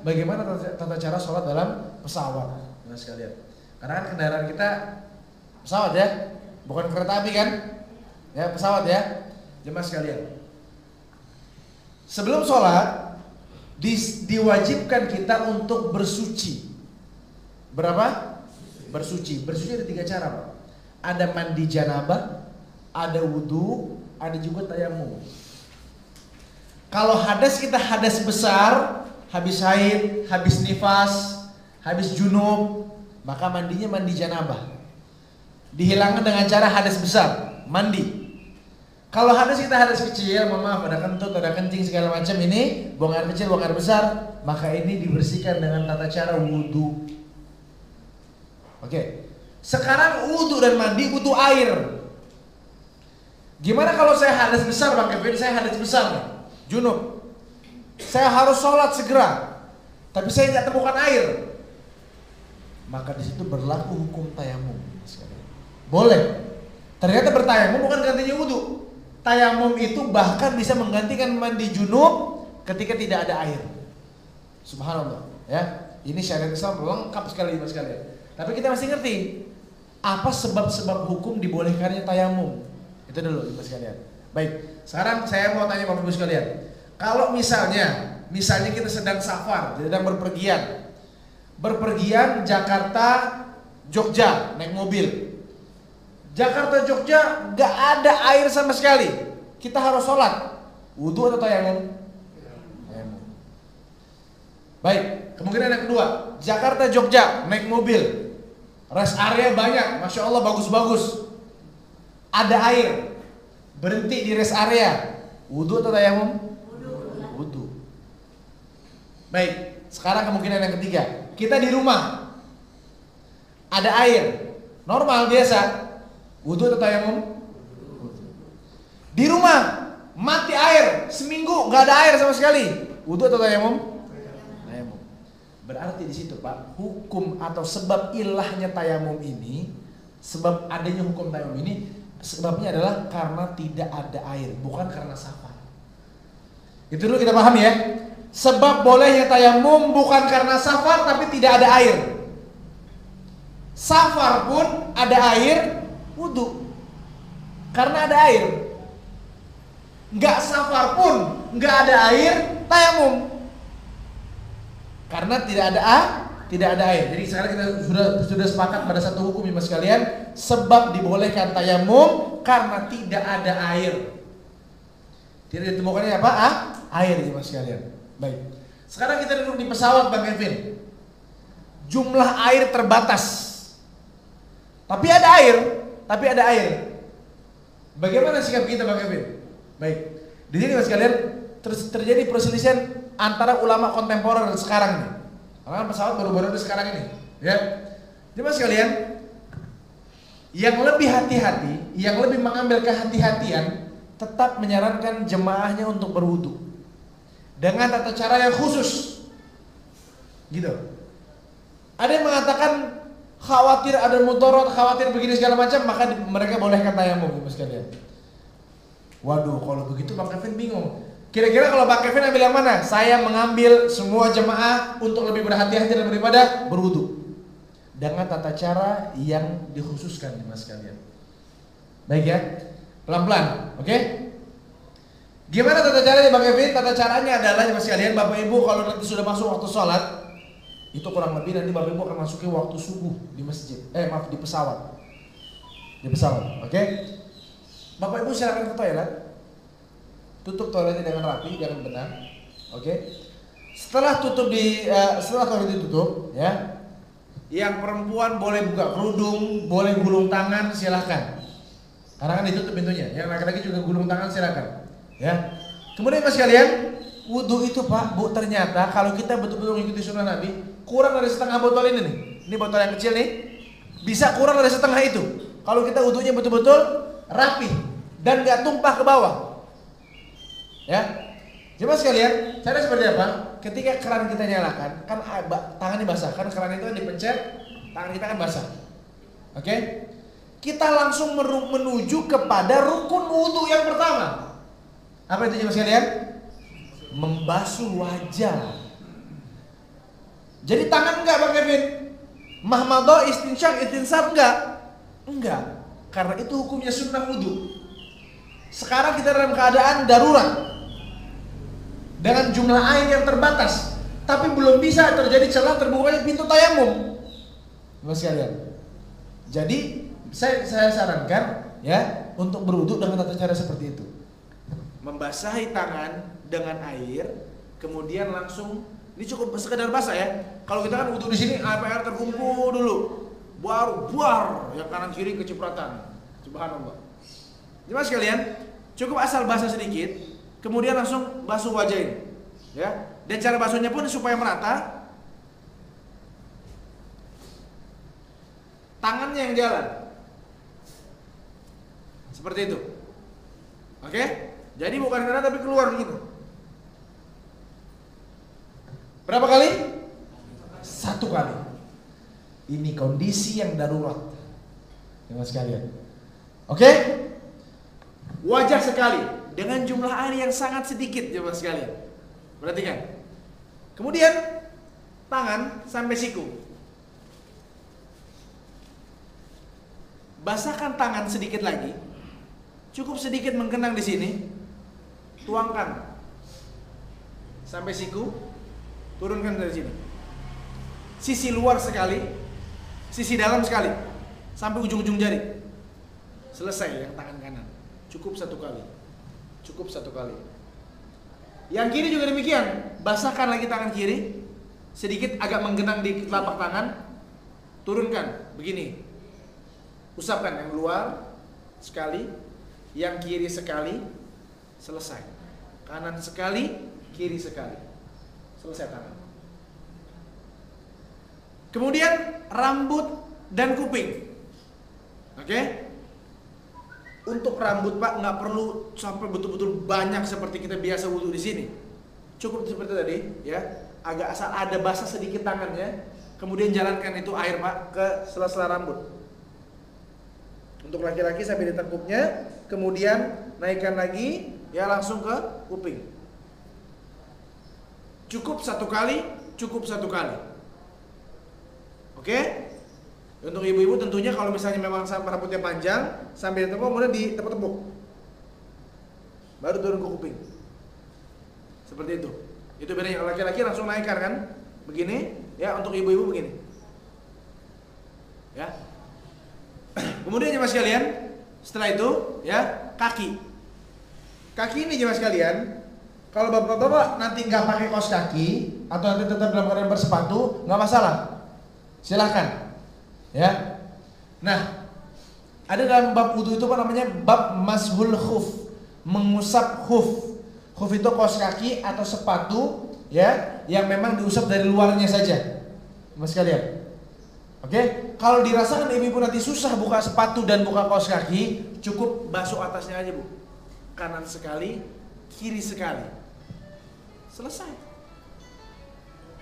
bagaimana tata cara sholat dalam pesawat, nah sekalian. Karena kan kendaraan kita pesawat ya, bukan kereta api kan? Ya pesawat ya, jemaah sekalian. Sebelum sholat diwajibkan kita untuk bersuci. Berapa? Bersuci. Bersuci ada 3 cara, Pak. Ada mandi janabah, ada wudu, ada juga tayamum. Kalau hadas kita hadas besar, habis haid, habis nifas, habis junub, maka mandinya mandi janabah. Dihilangkan dengan cara hadas besar, mandi. Kalau hadas kita hadas kecil, mohon maaf, ada kentut, ada kencing segala macam, ini buang air kecil, buang air besar, maka ini dibersihkan dengan tata cara wudu. Oke. Sekarang wudu dan mandi butuh air. Gimana kalau saya hadas besar, Bang Kevin? Saya hadas besar nih, junub. Saya harus sholat segera, tapi saya nggak temukan air. Maka di situ berlaku hukum tayamum. Boleh. Ternyata bertayamum bukan gantinya wudu. Tayamum itu bahkan bisa menggantikan mandi junub ketika tidak ada air. Subhanallah, ya. Ini syariat Islam lengkap sekali, Mas sekalian. Tapi kita masih ngerti apa sebab-sebab hukum dibolehkannya tayamum. Itu dulu, Mas sekalian. Baik, sekarang saya mau tanya Bapak Ibu sekalian. Kalau misalnya kita sedang safar, sedang berpergian Jakarta Jogja naik mobil. Jakarta Jogja gak ada air sama sekali. Kita harus sholat. Wudu atau tayamum? Tayamum. Baik, kemungkinan yang kedua, Jakarta Jogja naik mobil. Rest area banyak, Masya Allah bagus-bagus. Ada air. Berhenti di rest area. Wudu atau tayamum? Wudu. Baik, sekarang kemungkinan yang ketiga, kita di rumah. Ada air. Normal biasa. Wudu atau tayamum? Di rumah mati air seminggu, nggak ada air sama sekali. Wudu atau tayamum? Tayamum. Berarti di situ, Pak, hukum atau sebab ilahnya tayamum ini, sebab adanya hukum tayamum ini, sebabnya adalah karena tidak ada air, bukan karena safar. Itu dulu kita paham ya. Sebab bolehnya tayamum bukan karena safar, tapi tidak ada air. Safar pun ada air, wudu karena ada air. Nggak safar pun nggak ada air, tayamum karena tidak ada air. Jadi sekarang kita sudah sepakat pada satu hukum ya Mas sekalian. Sebab dibolehkan tayamum karena tidak ada air. Tidak ditemukannya apa? Air ya Mas sekalian. Baik. Sekarang kita duduk di pesawat Bang Kevin. Jumlah air terbatas. Tapi ada air. Bagaimana sikap kita Bang Kevin? Baik. Di sini Mas sekalian terjadi perselisihan antara ulama kontemporer sekarang nih. Karena pesawat baru-baru sekarang ini, ya. Jadi Mas sekalian, yang lebih hati-hati, yang lebih mengambil kehati-hatian, tetap menyarankan jemaahnya untuk berwudu dengan tata cara yang khusus. Gitu. Ada yang mengatakan khawatir ada mudarat, khawatir begini segala macam, maka mereka bolehkan tayamum Mas sekalian. Waduh, kalau begitu Bang Kevin bingung. Kira-kira kalau Bang Kevin ambil yang mana? Saya mengambil semua jemaah untuk lebih berhati-hati daripada berwudu dengan tata cara yang dikhususkan Mas sekalian. Baik ya, pelan-pelan, oke? Gimana tata caranya Bang Kevin? Tata caranya adalah Mas sekalian, Bapak Ibu kalau nanti sudah masuk waktu sholat, itu kurang lebih nanti Bapak Ibu akan masuki waktu subuh di masjid. Di pesawat. Di pesawat, oke? Bapak Ibu silakan ke toilet. Tutup toiletnya dengan rapi, dengan benar. Oke? Setelah toilet ditutup, ya. Yang perempuan boleh buka kerudung, boleh gulung tangan, silakan. Karena kan ditutup pintunya. Yang laki-laki juga gulung tangan, silakan. Ya. Kemudian Mas sekalian, wudu itu Pak, Bu, ternyata kalau kita betul-betul mengikuti sunnah Nabi, kurang dari setengah botol ini nih. Ini botol yang kecil nih, bisa kurang dari setengah itu. Kalau kita wudunya betul-betul rapi dan nggak tumpah ke bawah. Ya. Coba sekalian, cara seperti apa? Ketika keran kita nyalakan, kan tangannya basah, kan keran itu kan dipencet, tangan kita kan basah. Oke? Kita langsung menuju kepada rukun wudu yang pertama. Apa itu Mas sekalian? Membasuh wajah. Jadi tangan enggak Bang Kevin? Mahmadhah, istinsyaq, istinsar enggak. Karena itu hukumnya sunnah wudu. Sekarang kita dalam keadaan darurat dengan jumlah air yang terbatas, tapi belum bisa terjadi celah terbukanya pintu tayamum. Mas sekalian. Jadi saya sarankan ya untuk berwudu dengan tata cara seperti itu. Membasahi tangan dengan air, kemudian langsung, ini cukup sekedar basah ya. Kalau kita kan wudu di sini air terkumpul dulu, baru buar yang kanan kiri kecipratan. Subhanallah. Jadi sekalian, cukup asal basah sedikit, kemudian langsung basuh wajah ini, ya. Dan cara basuhnya pun supaya merata, tangannya yang jalan, seperti itu. Oke? Jadi bukan kena tapi keluar gitu. Berapa kali? 1 kali. Ini kondisi yang darurat, teman sekalian. Oke? Wajah sekali dengan jumlah air yang sangat sedikit, teman sekalian. Perhatikan. Kemudian tangan sampai siku. Basahkan tangan sedikit lagi. Cukup sedikit menggenang di sini. Tuangkan sampai siku. Turunkan dari sini. Sisi luar sekali, sisi dalam sekali, sampai ujung-ujung jari. Selesai yang tangan kanan. Cukup 1 kali. Cukup 1 kali. Yang kiri juga demikian. Basahkan lagi tangan kiri, sedikit agak menggenang di telapak tangan. Turunkan begini. Usapkan yang luar sekali, yang kiri sekali. Selesai. Kanan sekali, kiri sekali. Selesai tangan. Kemudian rambut dan kuping. Oke? Untuk rambut Pak nggak perlu sampai betul-betul banyak seperti kita biasa wudu di sini. Cukup seperti tadi, ya. Agak asal ada basah sedikit tangannya, kemudian jalankan itu air Pak ke sela-sela rambut. Untuk laki-laki sampai di tekuknya, kemudian naikkan lagi, ya langsung ke kuping. Cukup 1 kali, cukup 1 kali. Oke? Untuk ibu-ibu tentunya kalau misalnya memang sampai rambutnya panjang, sambil ditepuk kemudian ditepuk-tepuk. Baru turun ke kuping. Seperti itu. Itu bedanya. Laki-laki langsung naikkan kan? Begini, ya untuk ibu-ibu begini. Ya. Kemudian jemaah sekalian, setelah itu ya, kaki. Kaki ini jemaah sekalian, kalau bapak-bapak nanti nggak pakai kaos kaki atau nanti tetap dalam keadaan bersepatu, nggak masalah. Silahkan. Ya. Nah, ada dalam bab wudu itu apa namanya? Bab mashul khuf, mengusap khuf. Khuf itu kaos kaki atau sepatu ya, yang memang diusap dari luarnya saja. Mas sekalian. Oke, kalau dirasakan ibu-ibu nanti susah buka sepatu dan buka kaos kaki, cukup basuh atasnya aja, Bu. Kanan sekali, kiri sekali. Selesai.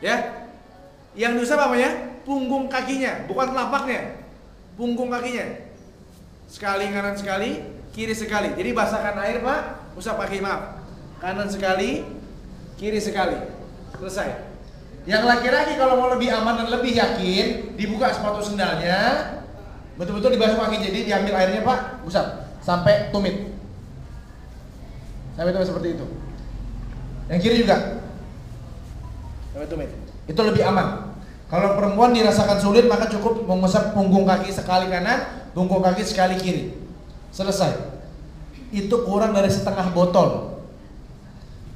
Ya. Yang diusap apa ya? Punggung kakinya, bukan telapaknya. Punggung kakinya. Sekali kanan sekali, kiri sekali. Jadi basahkan air, Pak. Usap kaki, maaf. Kanan sekali, kiri sekali. Selesai. Yang laki-laki kalau mau lebih aman dan lebih yakin, dibuka sepatu sendalnya, betul-betul dibasuh kaki. Jadi diambil airnya, Pak, usap sampai tumit. Sampai tumit seperti itu. Yang kiri juga. Sampai tumit. Itu lebih aman. Kalau perempuan dirasakan sulit, maka cukup mengusap punggung kaki sekali kanan, punggung kaki sekali kiri. Selesai. Itu kurang dari setengah botol.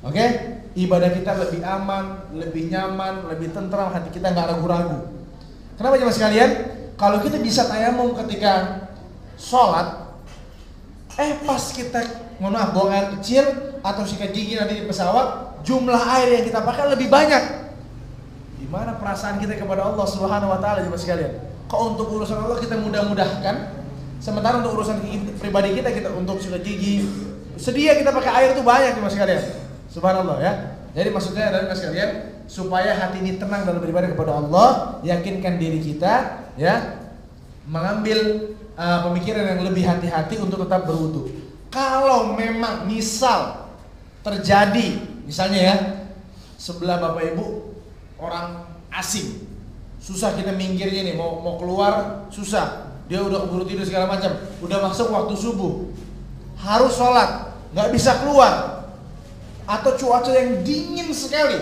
Oke? Ibadah kita lebih aman, lebih nyaman, lebih tentram, hati kita nggak ragu-ragu. Kenapa jemaah sekalian? Kalau kita bisa tayamum ketika sholat, pas kita mohon maaf buang air kecil atau sikat gigi nanti di pesawat, jumlah air yang kita pakai lebih banyak. Gimana perasaan kita kepada Allah Subhanahu wa taala jemaah sekalian? Kok untuk urusan Allah kita mudah-mudahkan, sementara untuk urusan pribadi kita untuk sikat gigi, sedia kita pakai air itu banyak jemaah sekalian. Subhanallah ya. Jadi maksudnya adalah jemaah sekalian, supaya hati ini tenang dalam beribadah kepada Allah, yakinkan diri kita ya, mengambil pemikiran yang lebih hati-hati untuk tetap berwudu. Kalau memang misal terjadi, misalnya ya, sebelah bapak ibu orang asing. Susah kita minggirnya nih, mau keluar susah. Dia udah keburu tidur segala macam. Udah masuk waktu subuh. Harus sholat, nggak bisa keluar. Atau cuaca yang dingin sekali.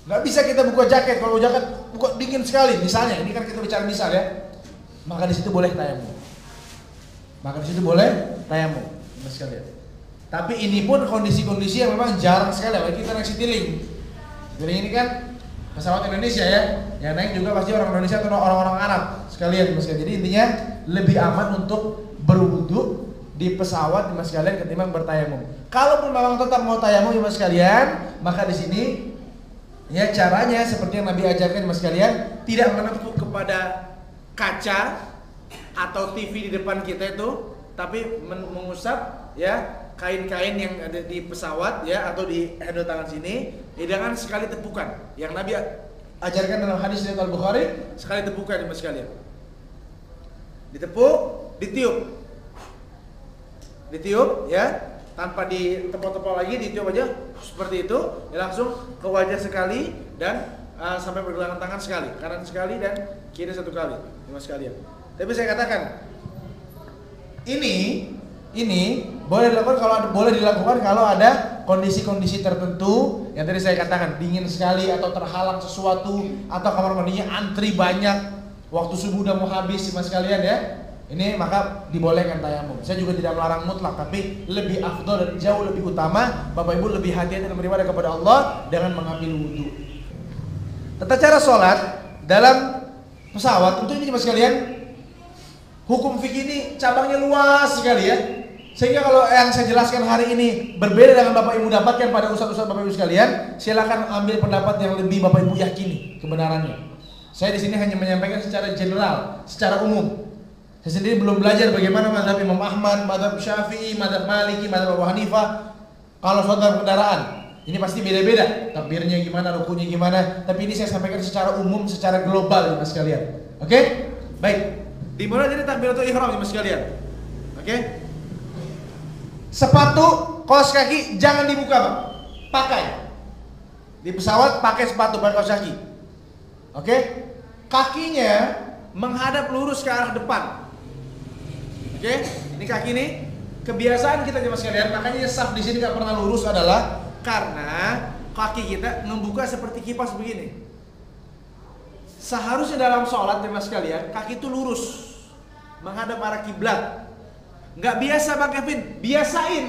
Nggak bisa kita buka jaket, kalau jaket buka dingin sekali. Misalnya, ini kan kita bicara misal ya. Maka di situ boleh tayamum. Mas sekalian. Tapi ini pun kondisi-kondisi yang memang jarang sekali. Apalagi kita naik Citylink. Citylink ini kan pesawat Indonesia ya. Yang naik juga pasti orang Indonesia atau orang-orang Arab sekalian, Mas sekalian. Jadi intinya lebih aman untuk berwudu di pesawat, Mas sekalian, ketimbang bertayamum. Kalaupun memang tetap mau tayamum, Mas sekalian, maka di sini ya caranya seperti yang Nabi ajarkan, Mas sekalian, tidak menepuk kepada kaca atau TV di depan kita itu, tapi mengusap ya kain-kain yang ada di pesawat ya atau di handle tangan sini, jangan sekali tepukan. Yang Nabi ajarkan dalam hadis riwayat Al-Bukhari, sekali tepukan, Mas sekalian. Ditepuk, ditiup ya, tanpa ditepuk-tepuk lagi, ditiup aja seperti itu, ya langsung ke wajah sekali dan sampai pergelangan tangan sekali, kanan sekali dan kiri satu kali, Mas sekalian. Tapi saya katakan ini boleh dilakukan kalau ada kondisi-kondisi tertentu yang tadi saya katakan, dingin sekali atau terhalang sesuatu atau kamar mandinya antri banyak, waktu subuh udah mau habis, Mas sekalian ya. Ini maka dibolehkan tayamum. Saya juga tidak melarang mutlak, tapi lebih afdal dan jauh lebih utama Bapak Ibu lebih hati-hati dan beribadah kepada Allah dengan mengambil wudu. Tata cara sholat dalam pesawat tentu ini, Mas sekalian, hukum fikih ini cabangnya luas sekali ya. Sehingga kalau yang saya jelaskan hari ini berbeda dengan Bapak Ibu dapatkan pada ustaz-ustaz Bapak Ibu sekalian, silakan ambil pendapat yang lebih Bapak Ibu yakini kebenarannya. Saya di sini hanya menyampaikan secara general, secara umum. Saya sendiri belum belajar bagaimana mazhab Imam Ahmad, mazhab Syafi'i, mazhab Maliki, mazhab Abu Hanifah. Kalau soal dalam kendaraan, ini pasti beda-beda. Takbirnya gimana, rukunya gimana. Tapi ini saya sampaikan secara umum, secara global, Mas sekalian. Oke? Baik. Dimulai dari takbiratul ihram, Mas sekalian. Oke? Sepatu, kaos kaki jangan dibuka, Pak. Pakai. Di pesawat pakai sepatu, pakai kaos kaki. Oke? Kakinya menghadap lurus ke arah depan. Oke, ini kaki ini kebiasaan kita, Mas sekalian. Makanya saf di sini nggak pernah lurus adalah karena kaki kita membuka seperti kipas begini. Seharusnya dalam sholat, Mas sekalian, kaki itu lurus menghadap arah kiblat. Nggak biasa, Bang Kevin, biasain.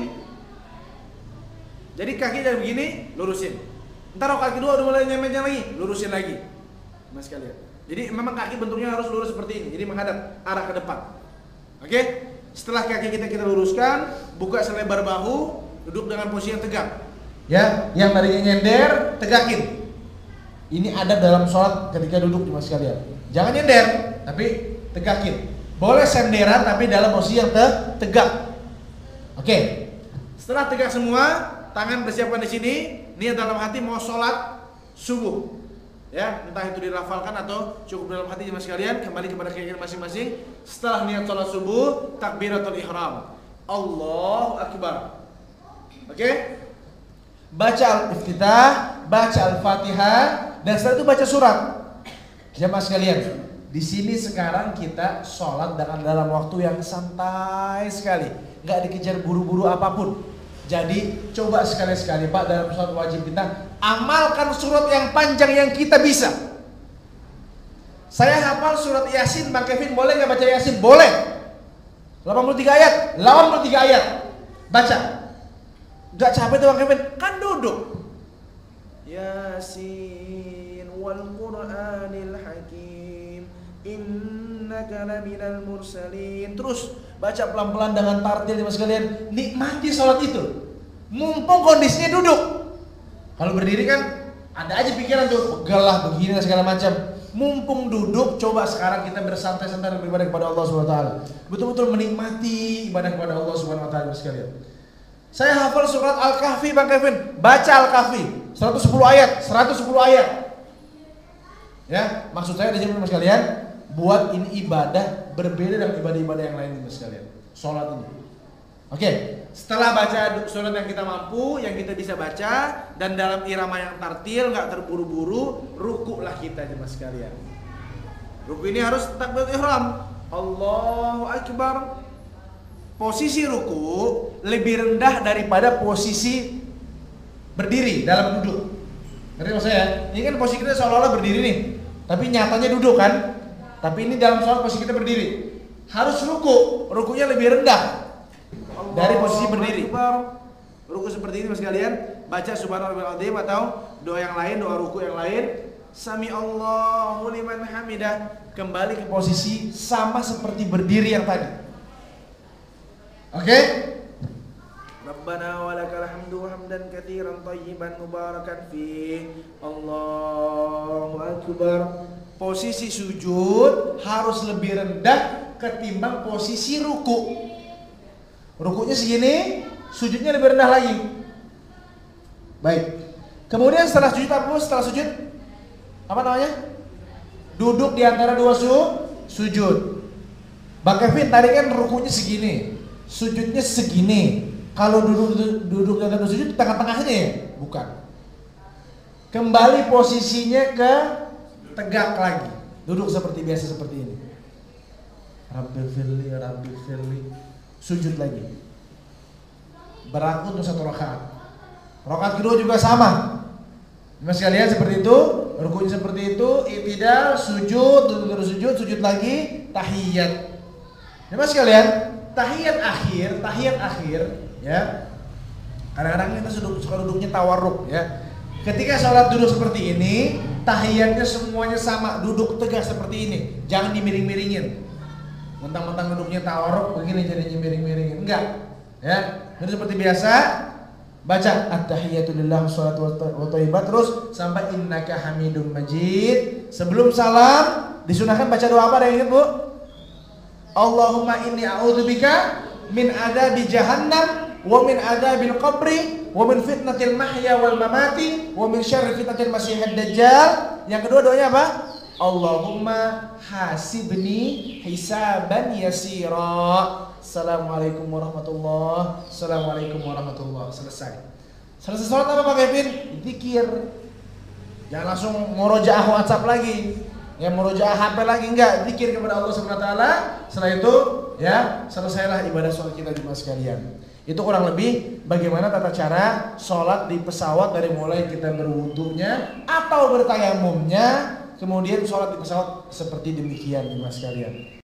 Jadi kaki dari begini, lurusin. Ntar kalau kaki dua udah mulai nyemenya lagi, lurusin lagi, Mas sekalian. Jadi memang kaki bentuknya harus lurus seperti ini, jadi menghadap arah ke depan. Oke, setelah kaki kita luruskan, buka selebar bahu, duduk dengan posisi yang tegak. Ya, yang tadinya nyender, tegakin. Ini adab dalam sholat ketika duduk, Mas sekalian. Jangan nyender, tapi tegakin. Boleh senderan, tapi dalam posisi yang tegak. Oke, setelah tegak semua, tangan persiapkan di sini. Niat dalam hati mau sholat subuh. Ya, entah itu dilafalkan atau cukup dalam hati, Mas sekalian, kembali kepada keyakinan masing-masing. Setelah niat sholat subuh, takbiratul ihram, Allahu Akbar. Oke? Baca al-iftitah, baca al-fatihah, dan setelah itu baca surat. Jemaah sekalian, di sini sekarang kita sholat dengan dalam waktu yang santai sekali, nggak dikejar buru-buru apapun. Jadi coba sekali-sekali, Pak, dalam sholat wajib kita amalkan surat yang panjang yang kita bisa. Saya hafal surat Yasin, Bang Kevin, boleh nggak baca Yasin? Boleh. 83 ayat, 83 ayat. Baca. Nggak capek tuh, Bang Kevin? Kan duduk. Yasin wal Qur'anil Hakim, innaka laminal mursalin. Terus baca pelan-pelan dengan tartil, Mas sekalian. Nikmati sholat itu. Mumpung kondisinya duduk. Kalau berdiri kan ada aja pikiran tuh, pegal lah begini segala macam. Mumpung duduk, coba sekarang kita bersantai-santai dan beribadah kepada Allah Subhanahu wa taala. Betul-betul menikmati ibadah kepada Allah Subhanahu wa taala, sekalian. Saya hafal surat Al-Kahfi, Bang Kevin. Baca Al-Kahfi 110 ayat, 110 ayat. Ya, maksud saya di sini, Mas sekalian, buat ini ibadah berbeda dengan ibadah-ibadah yang lain, Mas sekalian. Salat ini. Oke, setelah baca surat yang kita mampu, yang kita bisa baca, dan dalam irama yang tartil, nggak terburu-buru, rukuklah kita jemaah sekalian. Ruku ini harus takbiratul ihram. Allahu Akbar. Posisi ruku lebih rendah daripada posisi berdiri dalam duduk. Ngerti maksud saya? Ini kan posisi kita seolah-olah berdiri nih, tapi nyatanya duduk kan? Tapi ini dalam sholat posisi kita berdiri. Harus ruku, rukunya lebih rendah dari posisi berdiri. Ruku seperti ini mas kalian, baca subhanallahil azim atau doa yang lain, doa ruku yang lain. Sami Allahu liman hamidah, kembali ke posisi sama seperti berdiri yang tadi. Oke? Rabbana walakal hamdu hamdan katsiran thayyiban mubarakan fi. Allahu akbar. Posisi sujud harus lebih rendah ketimbang posisi ruku. Rukunya segini, sujudnya lebih rendah lagi. Baik. Kemudian setelah sujud apa? Setelah sujud apa namanya? Duduk di antara dua sujud. Bang Kevin tadi kan rukunya segini, sujudnya segini. Kalau duduk di antara sujud tengah-tengahnya ya? Bukan. Kembali posisinya ke tegak lagi. Duduk seperti biasa seperti ini. Rabbil firli. Sujud lagi. Berlaku untuk satu rakaat. Rakaat kedua juga sama. Mas kalian seperti itu, rukunya seperti itu, i'tidal, sujud, sujud lagi, tahiyat. Ya mas kalian, tahiyat akhir, ya. Kadang-kadang kita suka duduknya tawarruk, ya. Ketika sholat duduk seperti ini, tahiyatnya semuanya sama, duduk tegak seperti ini, jangan dimiring-miringin. Mentang-mentang duduknya tawarruk begini jadinya miring-miringin, enggak, ya. Jadi seperti biasa. Baca at-tahiyatu lillah wassalatu wathayyibat terus sampai innaka hamidum majid. Sebelum salam disunahkan baca doa apa, ada yang ingat Bu? Allahumma inni a'udzubika min adabi jahannam wa min adabil qabri wa min fitnatil mahya wal mamati wa min syarri fitnatil masiihid dajjal. Yang kedua doanya apa? Allahumma hasibni hisaban yasira. Assalamualaikum warahmatullahi. Assalamualaikum warahmatullahi. Selesai sholat apa Pak Kevin? Zikir. Jangan langsung murojaah WhatsApp lagi, ya murojaah HP lagi, enggak. Zikir kepada Allah Subhanahu wa taala. Setelah itu ya selesailah ibadah sholat kita jemaah sekalian. Itu kurang lebih bagaimana tata cara sholat di pesawat dari mulai kita berwudunya atau bertayamumnya, kemudian sholat di pesawat seperti demikian jemaah sekalian.